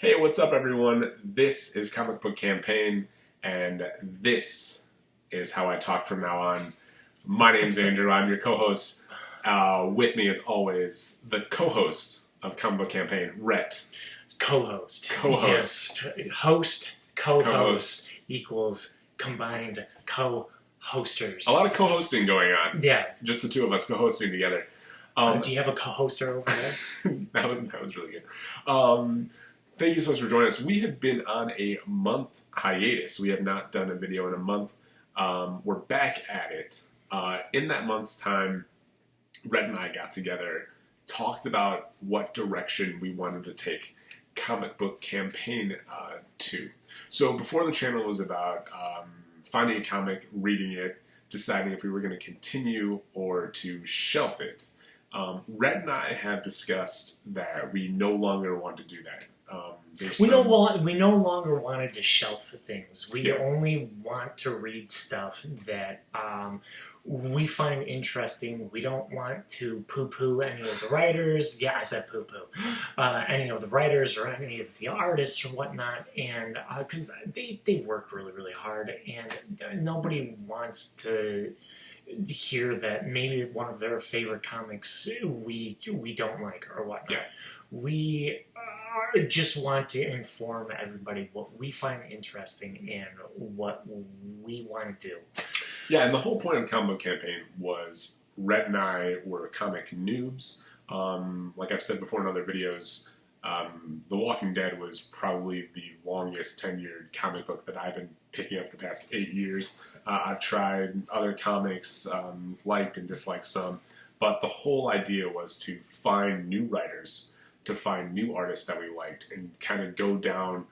Hey, what's up, everyone? This is Comic Book Campaign, and this is how I talk from now on. My name's Andrew. I'm your co-host. With me, as always, the co-host of Comic Book Campaign, Rhett. Co-host. Co-host. Yes. Host, co-host equals combined co-hosters. A lot of co-hosting going on. Yeah. Just the two of us co-hosting together. Do you have a co-hoster over there? that was really good. Thank you so much for joining us. We have been on a month hiatus. We have not done a video in a month. We're back at it. In that month's time, Rhett and I got together, talked about what direction we wanted to take Comic Book Campaign to. So before, the channel was about finding a comic, reading it, deciding if we were going to continue or to shelf it. Rhett and I have discussed that we no longer want to do that. We no longer wanted to shelf things. We only want to read stuff that we find interesting. We don't want to poo-poo any of the writers. Yeah, I said poo-poo. Any of the writers or any of the artists or whatnot. And because they work really, really hard. And nobody wants to hear that maybe one of their favorite comics we don't like or whatnot. Yeah. We just want to inform everybody what we find interesting and what we want to do. Yeah, and the whole point of Comic Book Campaign was Rhett and I were comic noobs. Like I've said before in other videos, The Walking Dead was probably the longest tenured comic book that I've been picking up the past 8 years. I've tried other comics, liked and disliked some, but the whole idea was to find new writers, to find new artists that we liked, and kind of go down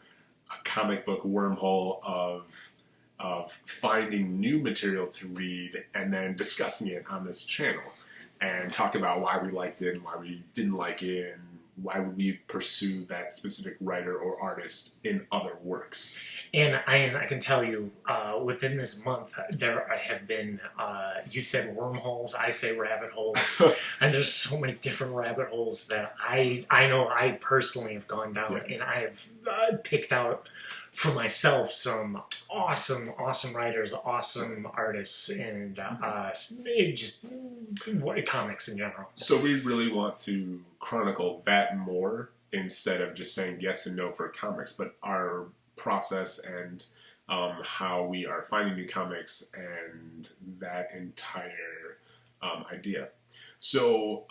a comic book wormhole of finding new material to read and then discussing it on this channel and talk about why we liked it and why we didn't like it and why would we pursue that specific writer or artist in other works. And I can tell you, within this month, there have been, you said wormholes, I say rabbit holes, and there's so many different rabbit holes that I know I personally have gone down, and I have picked out for myself some awesome writers, awesome artists, and just comics in general. So we really want to chronicle that more instead of just saying yes and no for comics, but our process and how we are finding new comics and that entire idea. So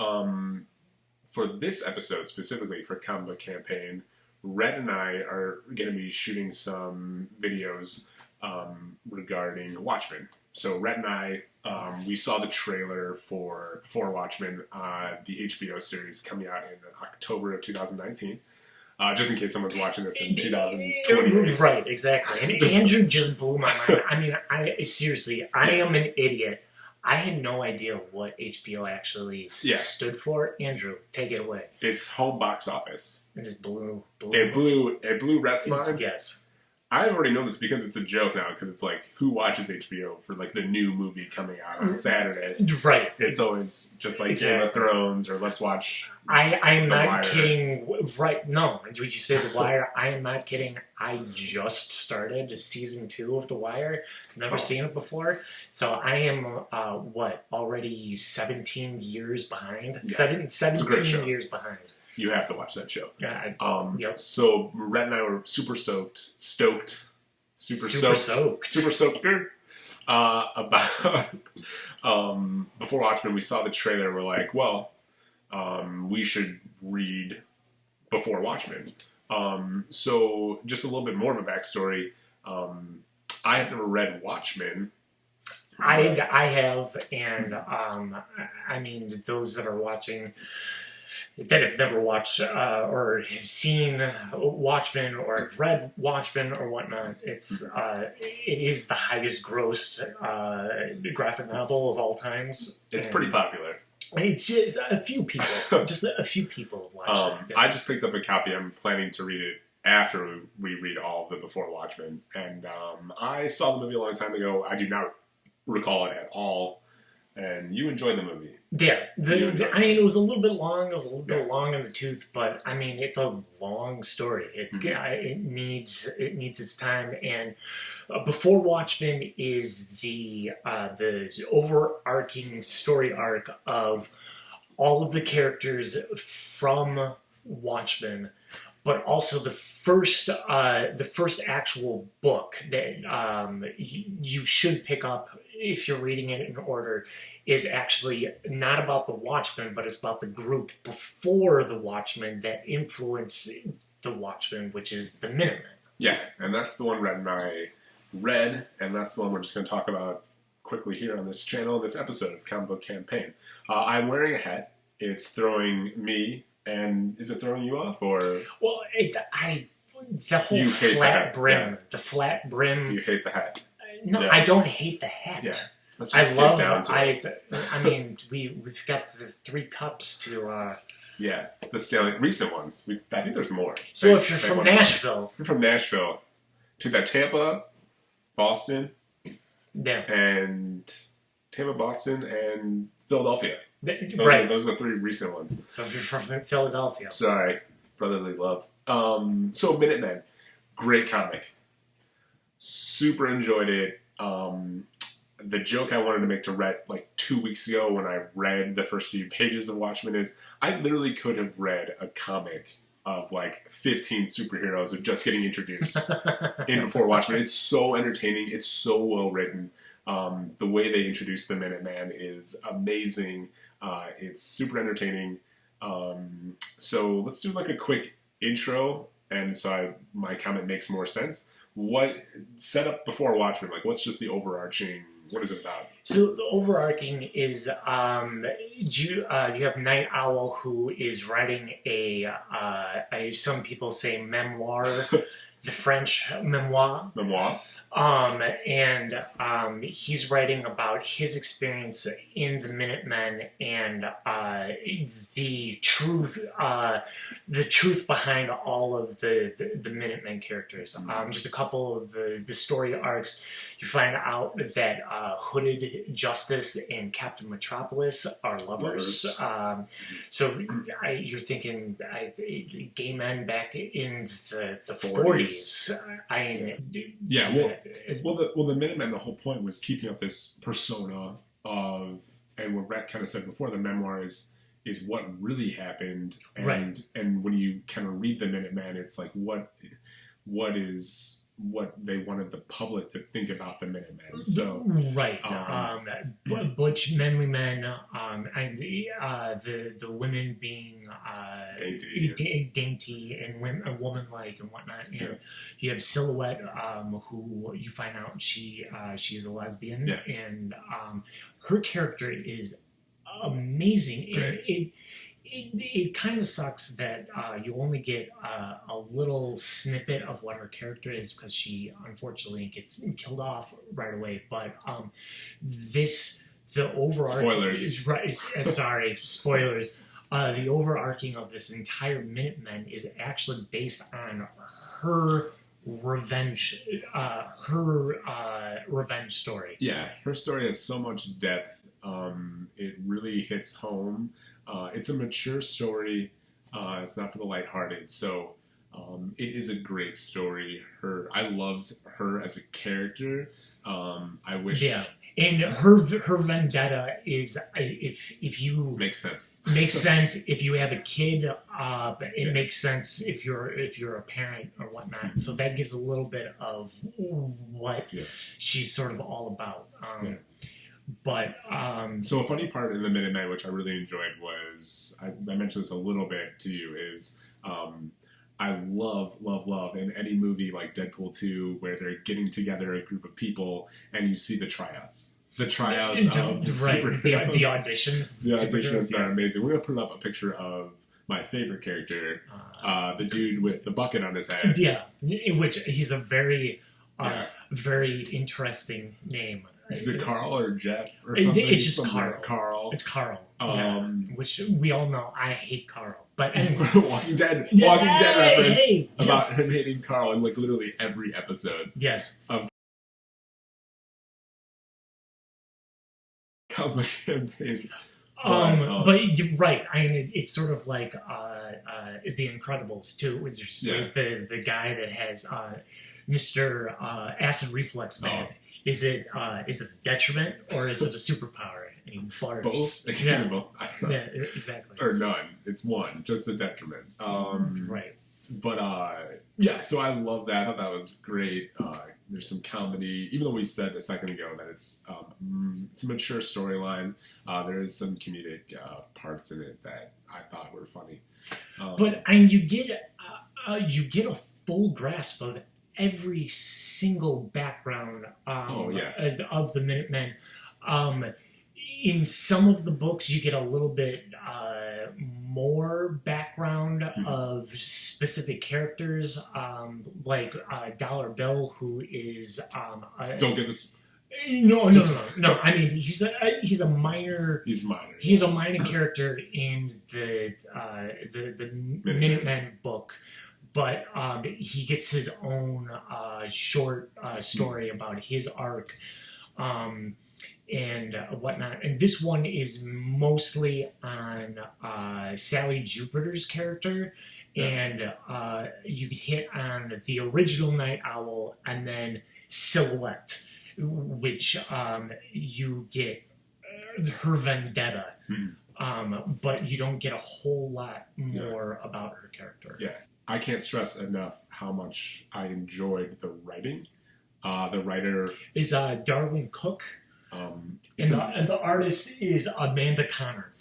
for this episode specifically for Comic Book Campaign, Rhett and I are going to be shooting some videos regarding Watchmen. So Rhett and I, we saw the trailer for BeforeWatchmen, the HBO series coming out in October of 2019. Just in case someone's watching this in 2020. Right, exactly. And Andrew just blew my mind. I mean, I am an idiot. I had no idea what HBO actually stood for. Andrew, take it away. It's home box office. It just blew. It blew Rhett's mind? Yes. I already know this because it's a joke now, because it's like, who watches HBO for like the new movie coming out on Saturday? Right. It's always just like Game of Thrones or let's watch I'm The not Wire. Kidding. Right. No. Did you say The Wire? I am not kidding. I just started season 2 of The Wire. Never seen it before. So I am, already 17 years behind? Yeah. 17 years behind. You have to watch that show. Yeah. So Rhett and I were super stoked about Before Watchmen. We saw the trailer. We're like, well, we should read Before Watchmen. So just a little bit more of a backstory. I have never read Watchmen. I have, and I mean, those that are watching that have never watched or have seen Watchmen or have read Watchmen or whatnot, it is the highest grossed graphic novel of all times. It's pretty popular. It's just a few people have watched it. I just picked up a copy. I'm planning to read it after we read all of the Before Watchmen. And I saw the movie a long time ago. I do not recall it at all. and you enjoyed the movie. Yeah, I mean, it was a little bit long. It was a little bit long in the tooth, but I mean, it's a long story. It needs its time. And Before Watchmen is the overarching story arc of all of the characters from Watchmen, but also the first actual book that you should pick up if you're reading it in order is actually not about the Watchmen, but it's about the group before the Watchmen that influenced the Watchmen, which is the Minutemen. Yeah, and that's the one Red and I read, and that's the one we're just going to talk about quickly here on this channel, this episode of Comic Book Campaign. I'm wearing a hat. It's throwing me, and is it throwing you off, or? Well, the whole flat brim. Yeah. The flat brim. You hate the hat. No, yeah. I don't hate the hat. Yeah. I mean, we've got the 3 cups to. Yeah, the Stanley recent ones. I think there's more. So if you're from Nashville, to that Tampa, Boston, yeah, and Philadelphia. Right. Those are the 3 recent ones. So if you're from Philadelphia, sorry, brotherly love. So Minutemen, great comic. Super enjoyed it. The joke I wanted to make to Rhett like 2 weeks ago when I read the first few pages of Watchmen is I literally could have read a comic of like 15 superheroes of just getting introduced in Before Watchmen. It's so entertaining. It's so well written. The way they introduce the Minuteman is amazing. It's super entertaining. So let's do like a quick intro, and so my comment makes more sense. What set up Before Watchmen? Like, what's just the overarching? What is it about? So the overarching is you have Night Owl, who is writing some people say memoir, the French memoir. And he's writing about his experience in the Minutemen and the truth behind all of the Minutemen characters. Just a couple of the story arcs. You find out that Hooded Justice and Captain Metropolis are lovers. So you're thinking gay men back in the 40s. The Minutemen, the whole point was keeping up this persona of, and what Rhett kind of said before, the memoir is what really happened, and right. And when you kind of read the Minutemen, it's like what they wanted the public to think about the Minutemen. So right, butch, manly men, and the women being dainty and woman-like and whatnot. And you have Silhouette, who you find out she's a lesbian, and her character is amazing. And it kind of sucks that you only get a little snippet of what her character is because she unfortunately gets killed off right away. But the overarching spoilers. The overarching of this entire Minutemen is actually based on her revenge story. Yeah, her story has so much depth. It really hits home. It's a mature story. It's not for the lighthearted. So it is a great story. I loved her as a character. I wish. Yeah, and her vendetta is if you makes sense. Makes sense if you have a kid. It makes sense if you're a parent or whatnot. So that gives a little bit of what she's sort of all about. But so a funny part in the Minutemen, which I really enjoyed, was I mentioned this a little bit to you, is I love in any movie like Deadpool 2 where they're getting together a group of people and you see the tryouts. The tryouts of the auditions. The auditions are amazing. We're going to put up a picture of my favorite character, the dude with the bucket on his head. Yeah, in which he's a very interesting name. Is it Carl or Jeff or something? It's just Carl. Carl. It's Carl. Which we all know. I hate Carl. But anyways. Walking Dead reference about him hating Carl in like literally every episode. Yes. comic campaign. But you're right. I mean, it's sort of like The Incredibles too, which is like the guy that has Mr. Acid Reflux Man. Is it a detriment or is it a superpower? And he barfs. Both. Yeah. Both. I don't know. Yeah, exactly. Or none. It's one. Just a detriment. Right. But yeah. So I love that. I thought that was great. There's some comedy, even though we said a second ago that it's a mature storyline. There is some comedic parts in it that I thought were funny. But and you get a full grasp of every single background of the Minutemen. In some of the books, you get a little bit more background of specific characters, like Dollar Bill, who is don't get this. No. I mean, he's a minor. He's a minor character in the Minutemen book. But he gets his own short story about his arc and whatnot. And this one is mostly on Sally Jupiter's character. And you hit on the original Night Owl and then Silhouette, which you get her vendetta. But you don't get a whole lot more about her character. Yeah. I can't stress enough how much I enjoyed the writing. The writer is Darwin Cook, and the artist is Amanda Connor.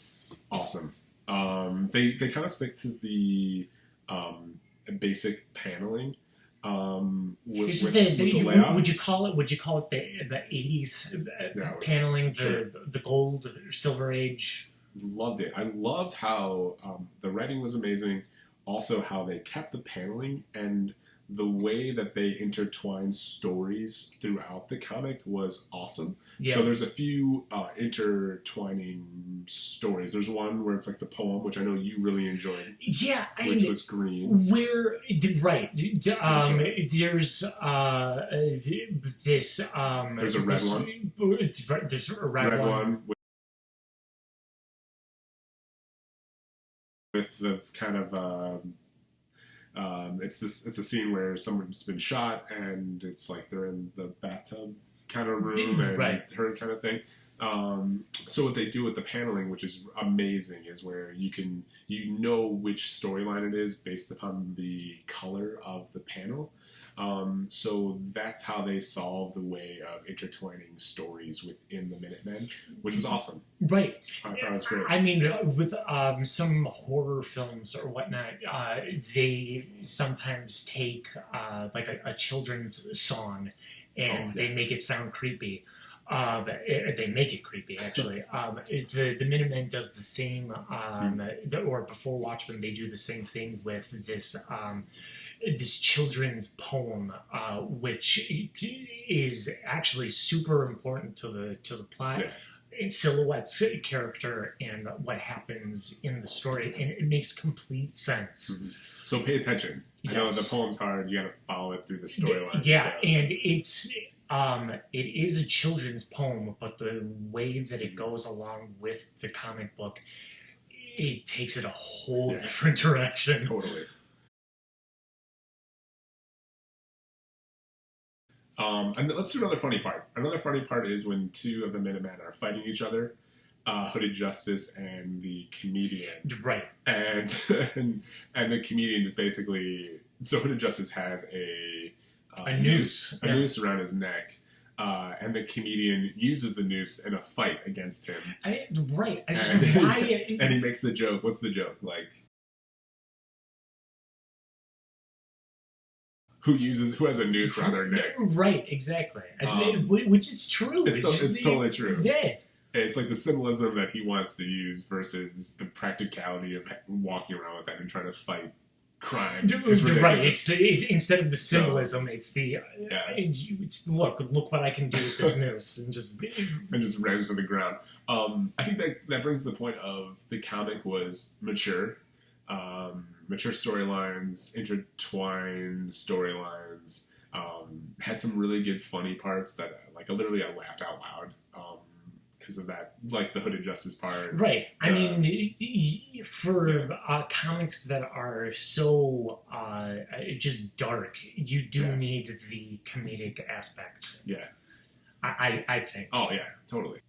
Awesome. They kind of stick to the basic paneling. With the layout. Would you call it the 80s paneling, the gold or silver age? Loved it. I loved how the writing was amazing. Also, how they kept the paneling and the way that they intertwined stories throughout the comic was awesome. Yeah. So there's a few intertwining stories. There's one where it's like the poem, which I know you really enjoyed. Yeah, which was green. There's this. There's a red one. There's a red one. With the kind of it's a scene where someone's been shot and it's like they're in the bathtub kind of room and her kind of thing. So what they do with the paneling, which is amazing, is where you know which storyline it is based upon the color of the panel. So that's how they solve the way of intertwining stories within the Minutemen, which was awesome. Right. That was great. I mean, with some horror films or whatnot, they sometimes take like a children's song and they make it sound creepy. They make it creepy, actually. The Minutemen does the same, or BeforeWatchmen, they do the same thing with this children's poem, which is actually super important to the plot. Yeah. Silhouette's character and what happens in the story, and it makes complete sense. Mm-hmm. So pay attention. Yes. I know the poem's hard. You got to follow it through the storyline. Yeah, so. And it is a children's poem, but the way that it goes along with the comic book, it takes it a whole different direction. Totally. And let's do another funny part. Another funny part is when two of the Minutemen are fighting each other, Hooded Justice and the comedian. Right. And the comedian is basically... So Hooded Justice has a noose around his neck. And the comedian uses the noose in a fight against him. Right. And he makes the joke. What's the joke? Like... Who has a noose around their neck? Right, exactly. Which is true. It's totally true. Yeah. It's like the symbolism that he wants to use versus the practicality of walking around with that and trying to fight crime. Right. It's instead of the symbolism, it's the look what I can do with this noose and just rams to the ground. I think that brings the point of the comic was mature. Mature storylines, intertwined storylines, had some really good funny parts that, like, literally I laughed out loud, because of that, like the Hooded Justice part. Right. I mean, for comics that are so just dark, you do need the comedic aspect. Yeah. I think. Oh, yeah, totally.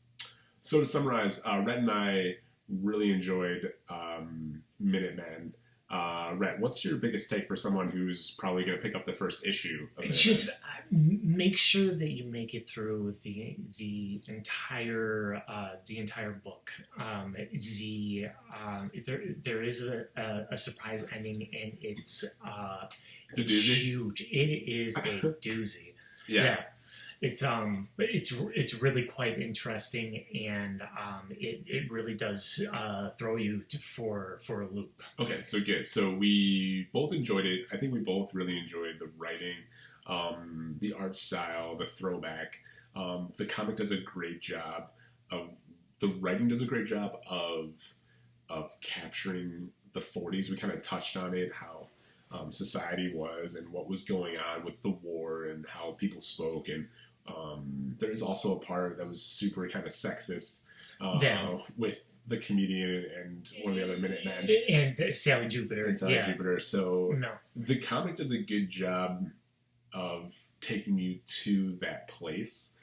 So to summarize, Rhett and I really enjoyed Minutemen. Rhett, what's your biggest take for someone who's probably going to pick up the first issue of Minutemen? Just make sure that you make it through the entire book. There is a surprise ending, and it's huge. It is a doozy. Yeah. It's really quite interesting, and it really does throw you for a loop. Okay, so good. So we both enjoyed it. I think we both really enjoyed the writing, the art style, the throwback. The comic does a great job of the writing. Does a great job of capturing the 40s. We kind of touched on it, how society was and what was going on with the war and how people spoke, and there's also a part that was super kind of sexist with the comedian and one of the other Minutemen. And Sally Jupiter. Jupiter. So the comic does a good job of taking you to that place,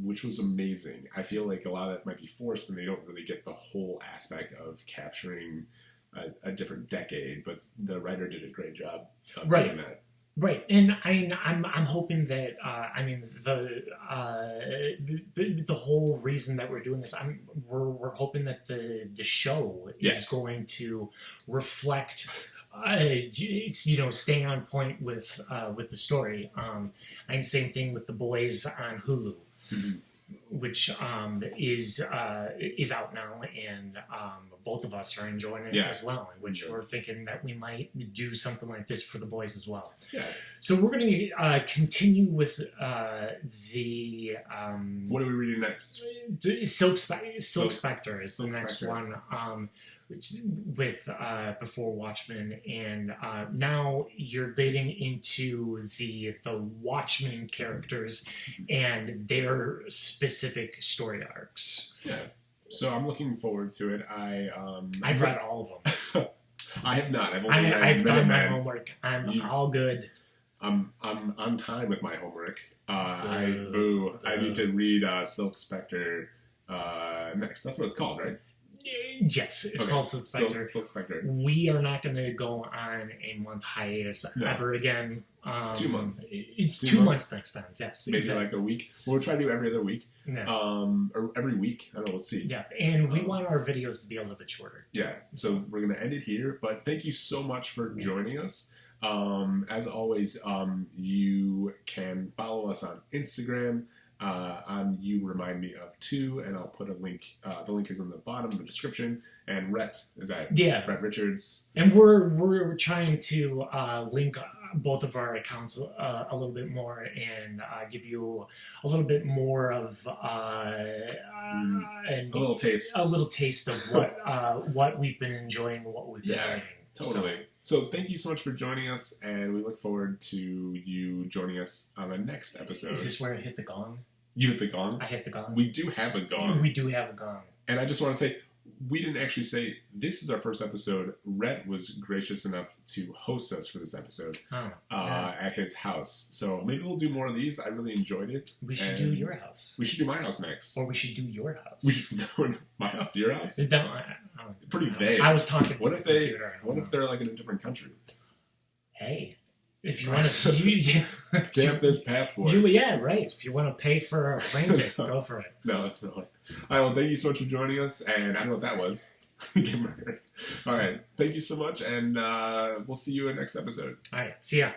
which was amazing. I feel like a lot of that might be forced and they don't really get the whole aspect of capturing a different decade, but the writer did a great job of doing that. Right, and I'm hoping that the whole reason that we're doing this, we're hoping that the show is going to reflect, staying on point with the story. And same thing with The Boys on Hulu. Mm-hmm. Which is out now, and both of us are enjoying it as well. In which we're thinking that we might do something like this for The Boys as well. Yeah. So we're going to continue with the. What are we reading next? Silk Spectre is the next one. With BeforeWatchmen, and now you're getting into the Watchmen characters and their specific story arcs. Yeah, so I'm looking forward to it. I've read all of them. I have not. I've done my homework. I'm all good. I'm on time with my homework. I need to read Silk Spectre next. That's what it's called, right? Yes, it's called Silk Spectre. Silk Spectre. We are not going to go on a month hiatus ever again. 2 months. It's 2 months next time. Yes, maybe like a week. We'll try to do every other week. Or every week. I don't know. We'll see. Yeah, and we want our videos to be a little bit shorter. Yeah, so we're going to end it here. But thank you so much for joining us. As always, you can follow us on Instagram. On You Remind Me Of Two, and I'll put a link. The link is in the bottom of the description. And Rhett is at Rhett Richards. And we're trying to link both of our accounts a little bit more and give you a little bit more of a little taste of what we've been enjoying, what we've been writing. Totally. So thank you so much for joining us, and we look forward to you joining us on the next episode. Is this where I hit the gong? You hit the gong? I hit the gong. We do have a gong. We do have a gong. And I just want to say, we didn't actually say this is our first episode. Rhett was gracious enough to host us for this episode at his house. So maybe we'll do more of these. I really enjoyed it. We should do your house. We should do my house next. Or we should do your house. My house? Your house? Pretty know. vague. I was talking to what if they're like in a different country? Hey, if you want to see... Stamp this passport. Right. If you want to pay for a plane ticket, go for it. No, that's not one. All right, well, thank you so much for joining us, and I don't know what that was. All right, thank you so much, and we'll see you in the next episode. All right, see ya.